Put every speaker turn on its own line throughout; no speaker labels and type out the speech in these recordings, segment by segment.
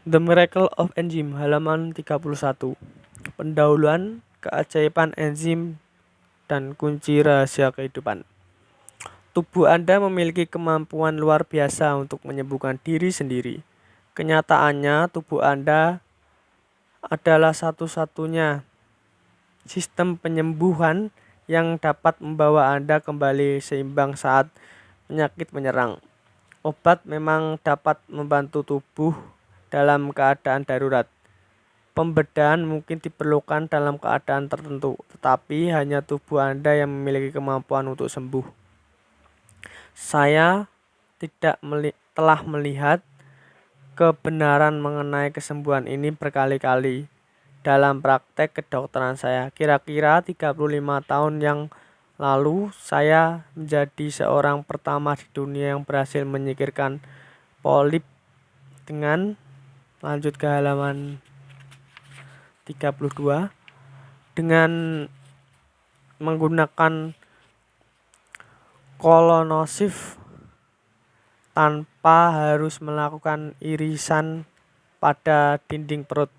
The Miracle of Enzim, halaman 31. Pendahuluan, keajaiban enzim dan kunci rahasia kehidupan. Tubuh Anda memiliki kemampuan luar biasa untuk menyembuhkan diri sendiri. Kenyataannya, tubuh Anda adalah satu-satunya sistem penyembuhan yang dapat membawa Anda kembali seimbang saat penyakit menyerang. Obat memang dapat membantu tubuh dalam keadaan darurat. Pembedahan mungkin diperlukan dalam keadaan tertentu, tetapi hanya tubuh Anda yang memiliki kemampuan untuk sembuh. Saya telah melihat kebenaran mengenai kesembuhan ini berkali-kali dalam praktek kedokteran saya. Kira-kira 35 tahun yang lalu, saya menjadi seorang pertama di dunia yang berhasil menyingkirkan polip dengan lanjut ke halaman 32 dengan menggunakan kolonosif tanpa harus melakukan irisan pada dinding perut.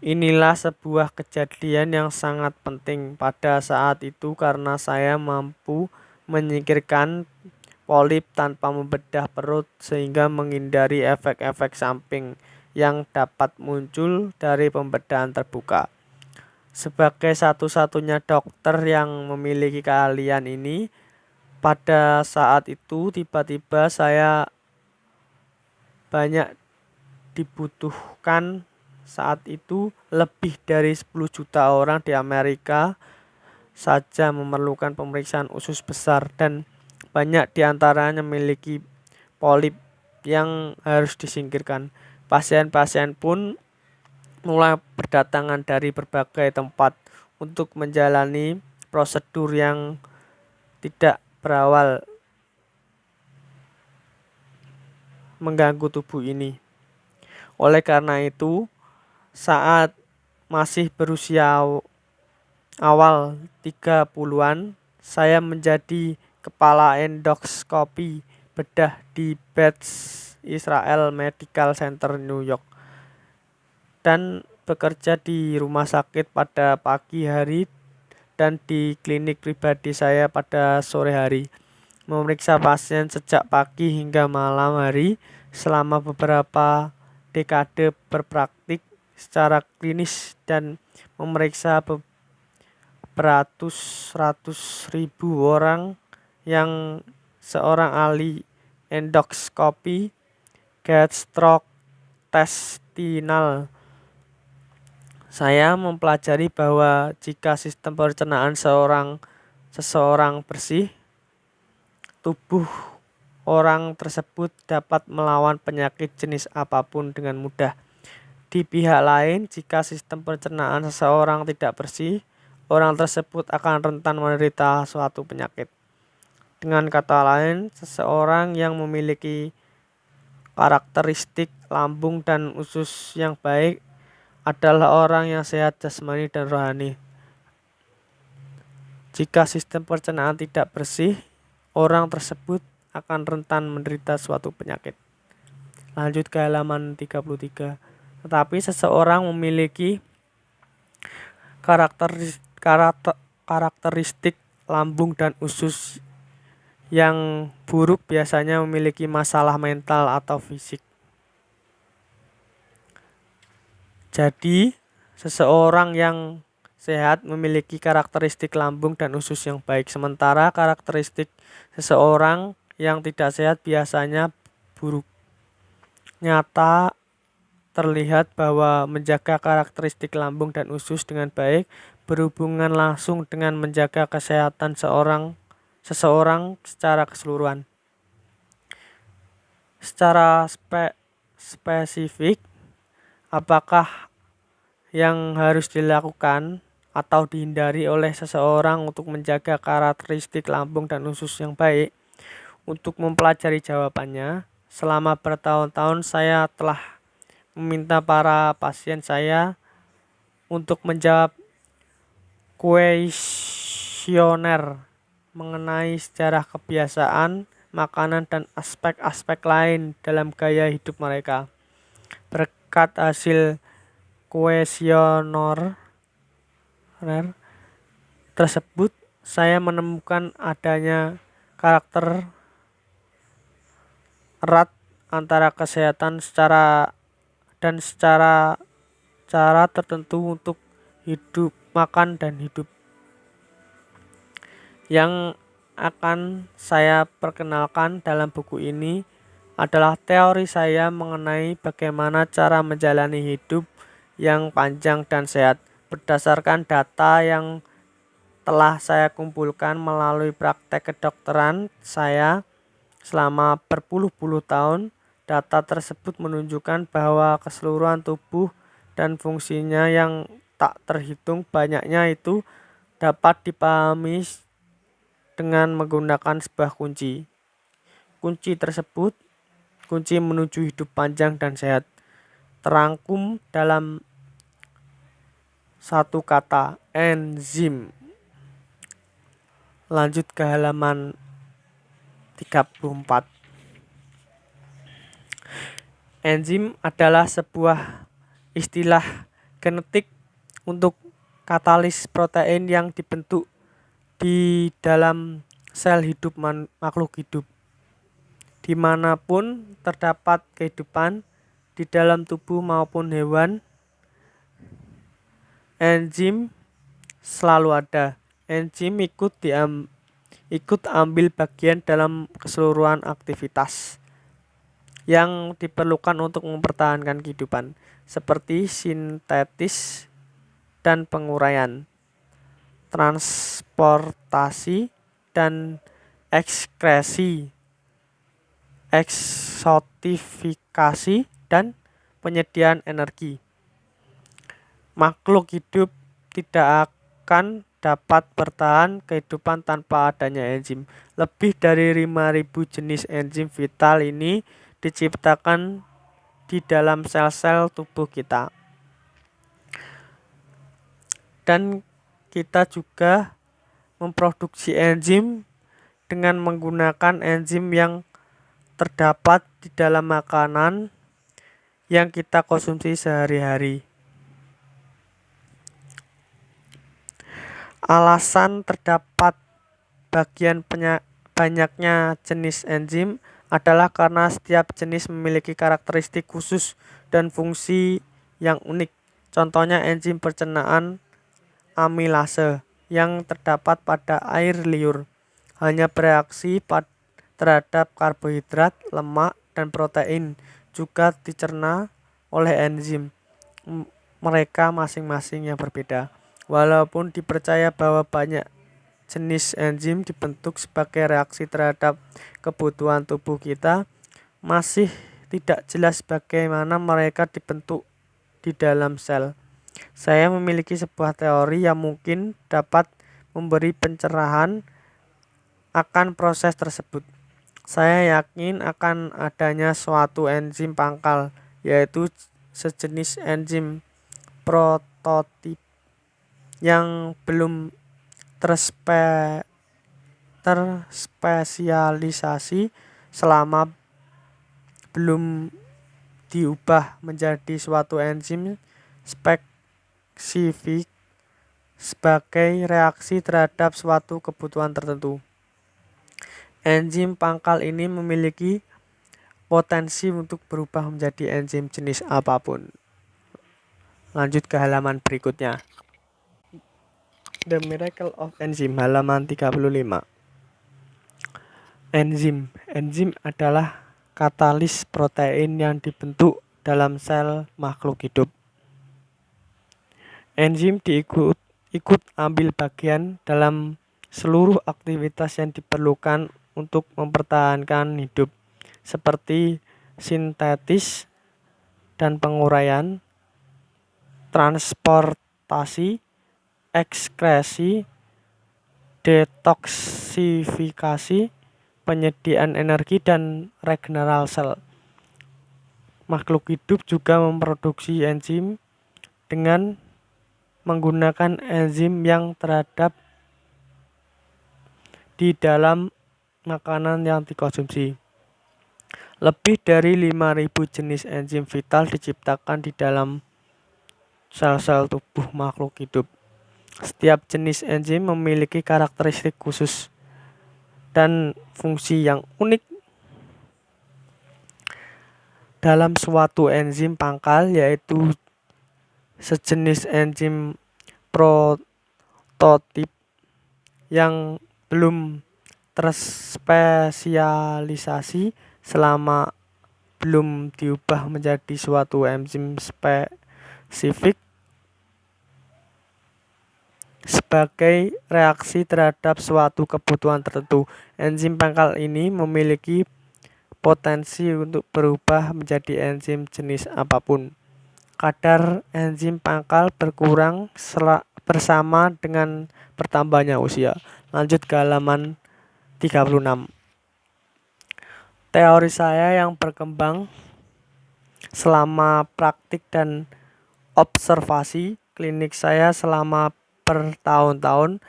Inilah sebuah kejadian yang sangat penting pada saat itu karena saya mampu menyingkirkan polip tanpa membedah perut sehingga menghindari efek-efek samping yang dapat muncul dari pembedahan terbuka. Sebagai satu-satunya dokter yang memiliki keahlian ini, pada saat itu tiba-tiba saya banyak dibutuhkan. Saat itu lebih dari 10 juta orang di Amerika saja memerlukan pemeriksaan usus besar dan banyak di antaranya memiliki polip yang harus disingkirkan. Pasien-pasien pun mulai berdatangan dari berbagai tempat untuk menjalani prosedur yang tidak berawal mengganggu tubuh ini. Oleh karena itu, saat masih berusia awal 30-an, saya menjadi kepala endoskopi bedah di Beth Israel Medical Center New York dan bekerja di rumah sakit pada pagi hari dan di klinik pribadi saya pada sore hari, memeriksa pasien sejak pagi hingga malam hari selama beberapa dekade berpraktik secara klinis dan memeriksa beratus-ratus ribu orang yang seorang ahli endoskopi gastrointestinal. Saya mempelajari bahwa jika sistem pencernaan seseorang bersih, tubuh orang tersebut dapat melawan penyakit jenis apapun dengan mudah. Di pihak lain, jika sistem pencernaan seseorang tidak bersih, orang tersebut akan rentan menderita suatu penyakit. Dengan kata lain, seseorang yang memiliki karakteristik lambung dan usus yang baik adalah orang yang sehat jasmani dan rohani. Jika sistem pencernaan tidak bersih, orang tersebut akan rentan menderita suatu penyakit. Lanjut ke halaman 33. Tetapi seseorang memiliki karakteristik lambung dan usus yang buruk biasanya memiliki masalah mental atau fisik. Jadi, seseorang yang sehat memiliki karakteristik lambung dan usus yang baik, sementara karakteristik seseorang yang tidak sehat biasanya buruk. Nyata terlihat bahwa menjaga karakteristik lambung dan usus dengan baik berhubungan langsung dengan menjaga kesehatan seseorang secara keseluruhan. Secara spesifik, apakah yang harus dilakukan atau dihindari oleh seseorang untuk menjaga karakteristik lambung dan usus yang baik? Untuk mempelajari jawabannya, selama bertahun-tahun saya telah meminta para pasien saya untuk menjawab kuesioner mengenai sejarah kebiasaan, makanan, dan aspek-aspek lain dalam gaya hidup mereka. berkat hasil kuesioner tersebut, saya menemukan adanya karakter erat antara kesehatan secara cara tertentu untuk hidup, makan, dan hidup. Yang akan saya perkenalkan dalam buku ini adalah teori saya mengenai bagaimana cara menjalani hidup yang panjang dan sehat berdasarkan data yang telah saya kumpulkan melalui praktek kedokteran saya selama berpuluh-puluh tahun. Data tersebut menunjukkan bahwa keseluruhan tubuh dan fungsinya yang tak terhitung banyaknya itu dapat dipahami dengan menggunakan sebuah kunci. Kunci menuju hidup panjang dan sehat, terangkum dalam satu kata, enzim. Lanjut ke halaman 34. Enzim adalah sebuah istilah genetik untuk katalis protein yang dibentuk di dalam sel hidup makhluk hidup. Dimanapun terdapat kehidupan, di dalam tubuh maupun hewan, enzim selalu ada. Enzim ikut ambil bagian dalam keseluruhan aktivitas yang diperlukan untuk mempertahankan kehidupan, seperti sintesis dan penguraian, transportasi dan ekskresi, eksotifikasi, dan penyediaan energi. Makhluk hidup tidak akan dapat bertahan kehidupan tanpa adanya enzim. Lebih dari 5.000 jenis enzim vital ini diciptakan di dalam sel-sel tubuh kita. Dan kita juga memproduksi enzim dengan menggunakan enzim yang terdapat di dalam makanan yang kita konsumsi sehari-hari. Alasan terdapat banyaknya jenis enzim adalah karena setiap jenis memiliki karakteristik khusus dan fungsi yang unik. Contohnya enzim pencernaan amilase yang terdapat pada air liur hanya bereaksi terhadap karbohidrat, lemak, dan protein, juga dicerna oleh enzim mereka masing-masing yang berbeda. Walaupun dipercaya bahwa banyak jenis enzim dibentuk sebagai reaksi terhadap kebutuhan tubuh kita, masih tidak jelas bagaimana mereka dibentuk di dalam sel. Saya memiliki sebuah teori yang mungkin dapat memberi pencerahan akan proses tersebut. Saya yakin akan adanya suatu enzim pangkal, yaitu sejenis enzim prototip yang belum terspesialisasi selama belum diubah menjadi suatu enzim spesifik sebagai reaksi terhadap suatu kebutuhan tertentu. Enzim pangkal ini memiliki potensi untuk berubah menjadi enzim jenis apapun. Lanjut ke halaman berikutnya. The Miracle of Enzym, halaman 35. Enzim adalah katalis protein yang dibentuk dalam sel makhluk hidup. Enzim ikut ambil bagian dalam seluruh aktivitas yang diperlukan untuk mempertahankan hidup, seperti sintesis dan penguraian, transportasi, ekskresi, detoksifikasi, penyediaan energi, dan regenerasi sel. Makhluk hidup juga memproduksi enzim dengan menggunakan enzim yang terdapat di dalam makanan yang dikonsumsi. Lebih dari 5.000 jenis enzim vital diciptakan di dalam sel-sel tubuh makhluk hidup. Setiap jenis enzim memiliki karakteristik khusus dan fungsi yang unik. Dalam suatu enzim pangkal, yaitu sejenis enzim prototip yang belum terspesialisasi selama belum diubah menjadi suatu enzim spesifik sebagai reaksi terhadap suatu kebutuhan tertentu. Enzim pangkal ini memiliki potensi untuk berubah menjadi enzim jenis apapun. Kadar enzim pangkal berkurang bersama dengan bertambahnya usia. Lanjut ke halaman 36. Teori saya yang berkembang selama praktik dan observasi klinik saya selama bertahun-tahun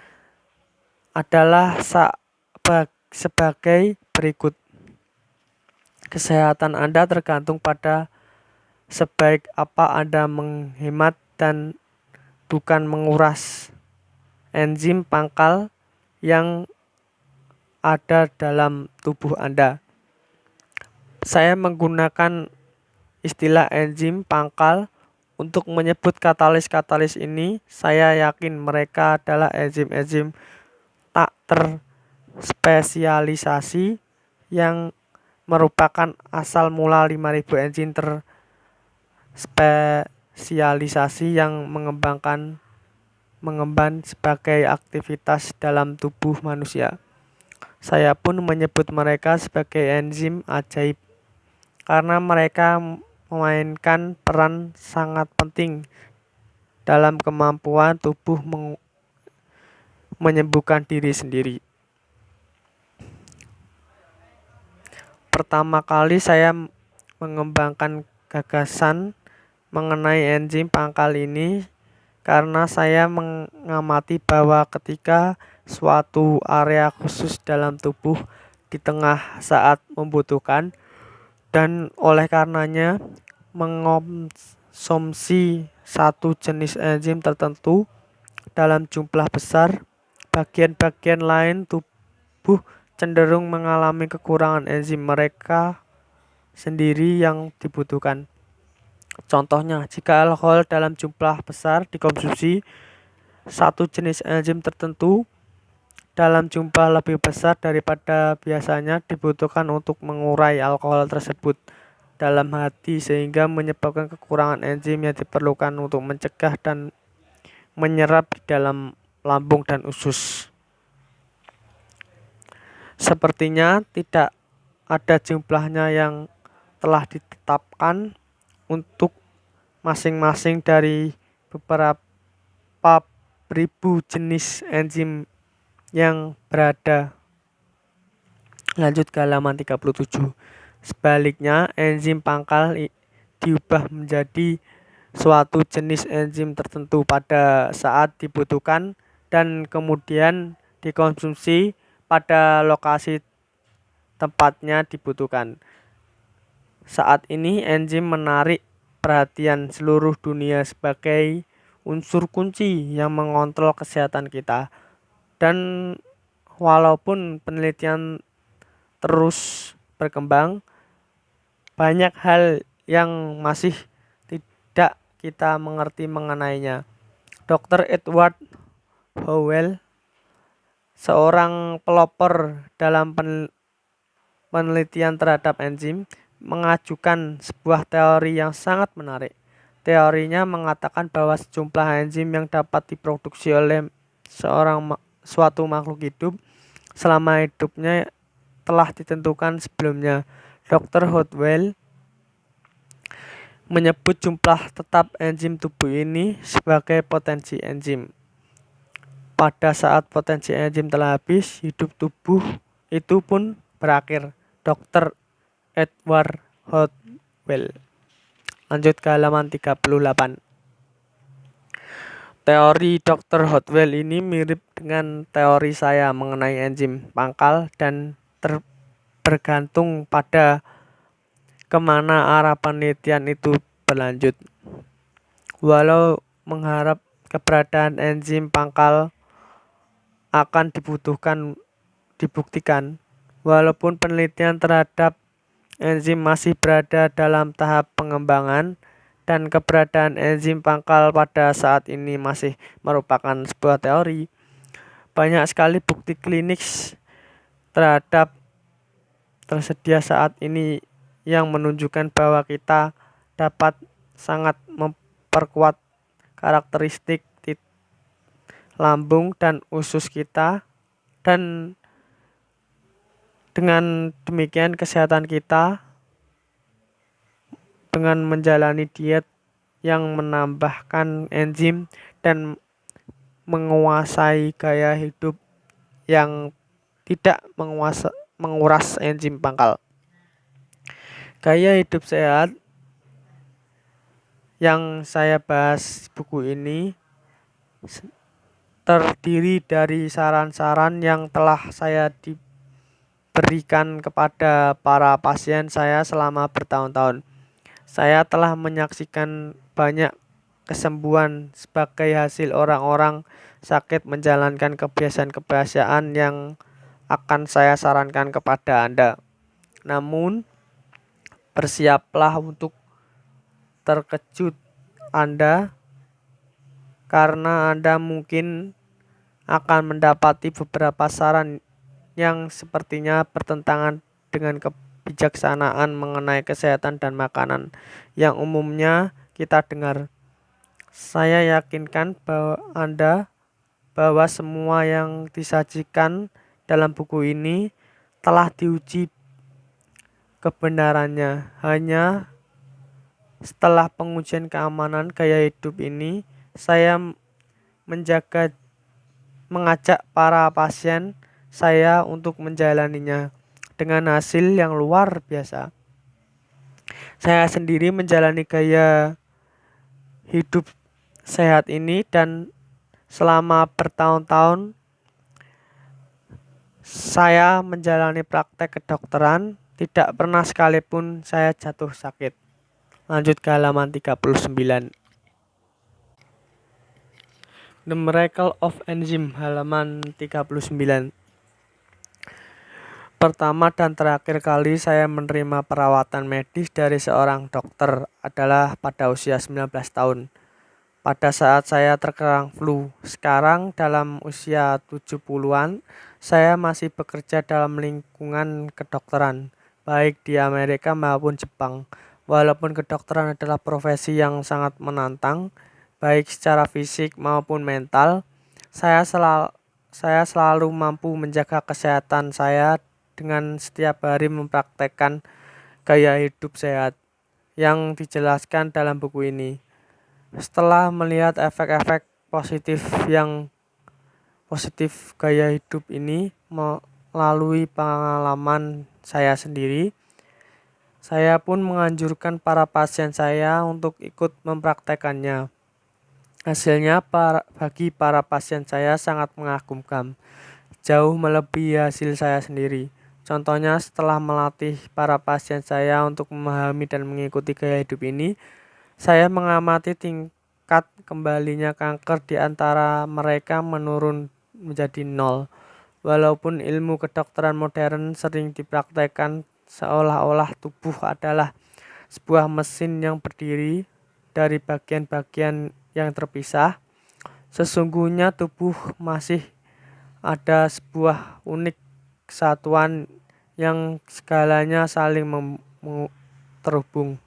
adalah sebagai berikut. Kesehatan Anda tergantung pada sebaik apa Anda menghemat dan bukan menguras enzim pangkal yang ada dalam tubuh Anda. Saya menggunakan istilah enzim pangkal untuk menyebut katalis-katalis ini. Saya yakin mereka adalah enzim-enzim tak terspesialisasi yang merupakan asal mula 5.000 enzim terspesialisasi yang mengemban sebagai aktivitas dalam tubuh manusia. Saya pun menyebut mereka sebagai enzim ajaib karena mereka memainkan peran sangat penting dalam kemampuan tubuh menyembuhkan diri sendiri. Pertama kali saya mengembangkan gagasan mengenai enzim pangkal ini karena saya mengamati bahwa ketika suatu area khusus dalam tubuh di tengah saat membutuhkan dan oleh karenanya mengonsumsi satu jenis enzim tertentu dalam jumlah besar, bagian-bagian lain tubuh cenderung mengalami kekurangan enzim mereka sendiri yang dibutuhkan. Contohnya, jika alkohol dalam jumlah besar dikonsumsi, satu jenis enzim tertentu dalam jumlah lebih besar daripada biasanya dibutuhkan untuk mengurai alkohol tersebut dalam hati sehingga menyebabkan kekurangan enzim yang diperlukan untuk mencegah dan menyerap di dalam lambung dan usus. Sepertinya tidak ada jumlahnya yang telah ditetapkan untuk masing-masing dari beberapa ribu jenis enzim yang berada. Lanjut ke halaman 37. Sebaliknya, enzim pangkal diubah menjadi suatu jenis enzim tertentu pada saat dibutuhkan dan kemudian dikonsumsi pada lokasi tempatnya dibutuhkan. Saat ini enzim menarik perhatian seluruh dunia sebagai unsur kunci yang mengontrol kesehatan kita. Dan walaupun penelitian terus berkembang, banyak hal yang masih tidak kita mengerti mengenainya. Dr. Edward Howell, seorang pelopor dalam penelitian terhadap enzim, mengajukan sebuah teori yang sangat menarik. Teorinya mengatakan bahwa sejumlah enzim yang dapat diproduksi oleh suatu makhluk hidup selama hidupnya telah ditentukan sebelumnya. Dr. Howell menyebut jumlah tetap enzim tubuh ini sebagai potensi enzim. Pada saat potensi enzim telah habis, hidup tubuh itu pun berakhir. Dr. Edward Howell. Lanjut ke halaman 38. Teori Dr. Howell ini mirip dengan teori saya mengenai enzim pangkal dan bergantung pada kemana arah penelitian itu berlanjut. Walau mengharap keberadaan enzim pangkal akan dibuktikan, walaupun penelitian terhadap enzim masih berada dalam tahap pengembangan dan keberadaan enzim pangkal pada saat ini masih merupakan sebuah teori. Banyak sekali bukti klinis terhadap tersedia saat ini yang menunjukkan bahwa kita dapat sangat memperkuat karakteristik lambung dan usus kita, dan dengan demikian kesehatan kita dengan menjalani diet yang menambahkan enzim dan menguasai gaya hidup yang tidak menguras enzim pangkal. Gaya hidup sehat yang saya bahas buku ini terdiri dari saran-saran yang telah saya diberikan kepada para pasien saya selama bertahun-tahun. Saya telah menyaksikan banyak kesembuhan sebagai hasil orang-orang sakit menjalankan kebiasaan-kebiasaan yang akan saya sarankan kepada Anda. Namun, bersiaplah untuk terkejut Anda, karena Anda mungkin akan mendapati beberapa saran yang sepertinya bertentangan dengan kebijaksanaan mengenai kesehatan dan makanan yang umumnya kita dengar. Saya yakinkan bahwa semua yang disajikan dalam buku ini telah diuji kebenarannya. Hanya setelah pengujian keamanan gaya hidup ini, saya mengajak para pasien saya untuk menjalaninya dengan hasil yang luar biasa. Saya sendiri menjalani gaya hidup sehat ini, dan selama bertahun-tahun saya menjalani praktek kedokteran, tidak pernah sekalipun saya jatuh sakit. Lanjut ke halaman 39. The Miracle of Enzyme, halaman 39. Pertama dan terakhir kali saya menerima perawatan medis dari seorang dokter adalah pada usia 19 tahun. Pada saat saya terkena flu. Sekarang dalam usia 70-an, saya masih bekerja dalam lingkungan kedokteran, baik di Amerika maupun Jepang. Walaupun kedokteran adalah profesi yang sangat menantang, baik secara fisik maupun mental, saya selalu mampu menjaga kesehatan saya dengan setiap hari mempraktekkan gaya hidup sehat yang dijelaskan dalam buku ini. Setelah melihat efek-efek positif gaya hidup ini melalui pengalaman saya sendiri, saya pun menganjurkan para pasien saya untuk ikut mempraktekannya. Hasilnya bagi para pasien saya sangat mengagumkan, jauh melebihi hasil saya sendiri. Contohnya, setelah melatih para pasien saya untuk memahami dan mengikuti gaya hidup ini, saya mengamati tingkat kembalinya kanker di antara mereka menurun menjadi 0. Walaupun ilmu kedokteran modern sering dipraktekkan seolah-olah tubuh adalah sebuah mesin yang berdiri dari bagian-bagian yang terpisah, sesungguhnya tubuh masih ada sebuah unik kesatuan yang segalanya saling terhubung.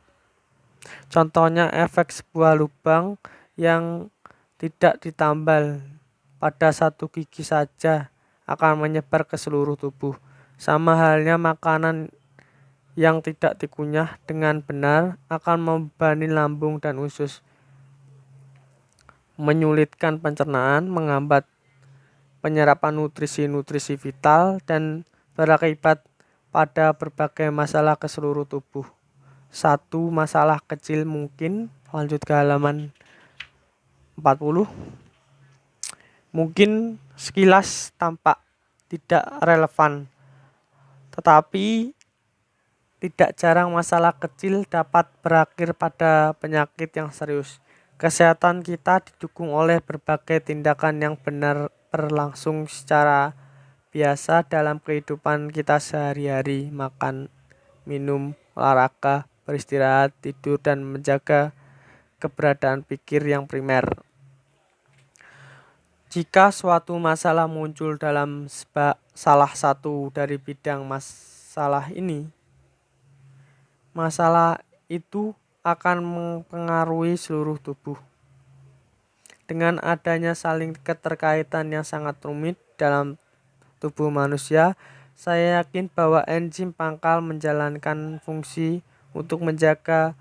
Contohnya, efek sebuah lubang yang tidak ditambal pada satu gigi saja akan menyebar ke seluruh tubuh. Sama halnya, makanan yang tidak dikunyah dengan benar akan membebani lambung dan usus, menyulitkan pencernaan, menghambat penyerapan nutrisi-nutrisi vital, dan berakibat pada berbagai masalah ke seluruh tubuh. Satu masalah kecil mungkin, lanjut ke halaman 40, mungkin sekilas tampak tidak relevan, tetapi Tidak jarang masalah kecil dapat berakhir pada penyakit yang serius. Kesehatan kita didukung oleh berbagai tindakan yang benar berlangsung secara biasa dalam kehidupan kita sehari-hari: makan, minum, olahraga, beristirahat, tidur, dan menjaga keberadaan pikir yang primer. Jika suatu masalah muncul dalam salah satu dari bidang masalah ini, masalah itu akan mempengaruhi seluruh tubuh. Dengan adanya saling keterkaitan yang sangat rumit dalam tubuh manusia, saya yakin bahwa enzim pangkal menjalankan fungsi untuk menjaga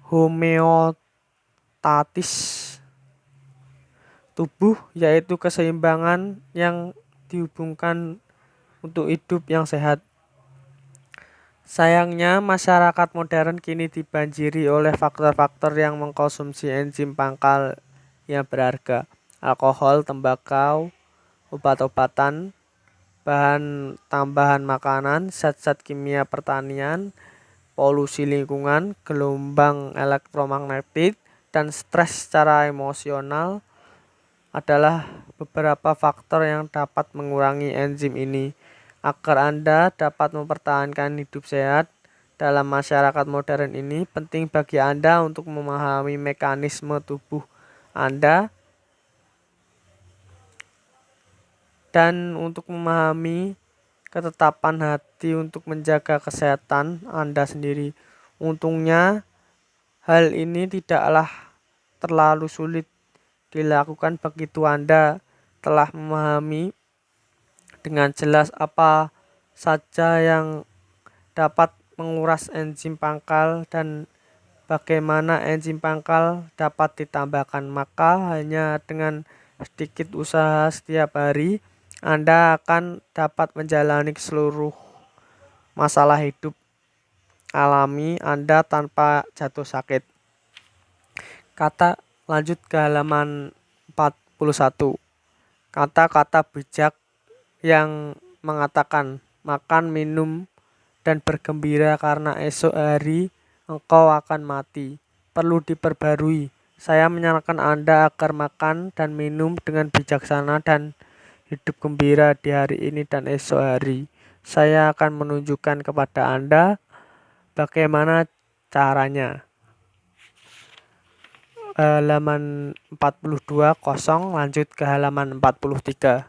homeostatis tubuh, yaitu keseimbangan yang dihubungkan untuk hidup yang sehat. Sayangnya, masyarakat modern kini dibanjiri oleh faktor-faktor yang mengkonsumsi enzim pangkal yang berharga: alkohol, tembakau, obat-obatan, bahan tambahan makanan, zat-zat kimia pertanian, polusi lingkungan, gelombang elektromagnetik, dan stres secara emosional adalah beberapa faktor yang dapat mengurangi enzim ini. Agar Anda dapat mempertahankan hidup sehat dalam masyarakat modern ini, penting bagi Anda untuk memahami mekanisme tubuh Anda dan untuk memahami ketetapan hati untuk menjaga kesehatan Anda sendiri. Untungnya, hal ini tidaklah terlalu sulit dilakukan begitu Anda telah memahami dengan jelas apa saja yang dapat menguras enzim pangkal dan bagaimana enzim pangkal dapat ditambahkan. Maka hanya dengan sedikit usaha setiap hari, Anda akan dapat menjalani seluruh masalah hidup alami Anda tanpa jatuh sakit. Lanjut ke halaman 41. Kata-kata bijak yang mengatakan makan, minum, dan bergembira karena esok hari engkau akan mati perlu diperbarui. Saya menyarankan Anda agar makan dan minum dengan bijaksana dan hidup gembira di hari ini dan esok hari. Saya akan menunjukkan kepada Anda bagaimana caranya. Halaman 42 kosong, lanjut ke halaman 43.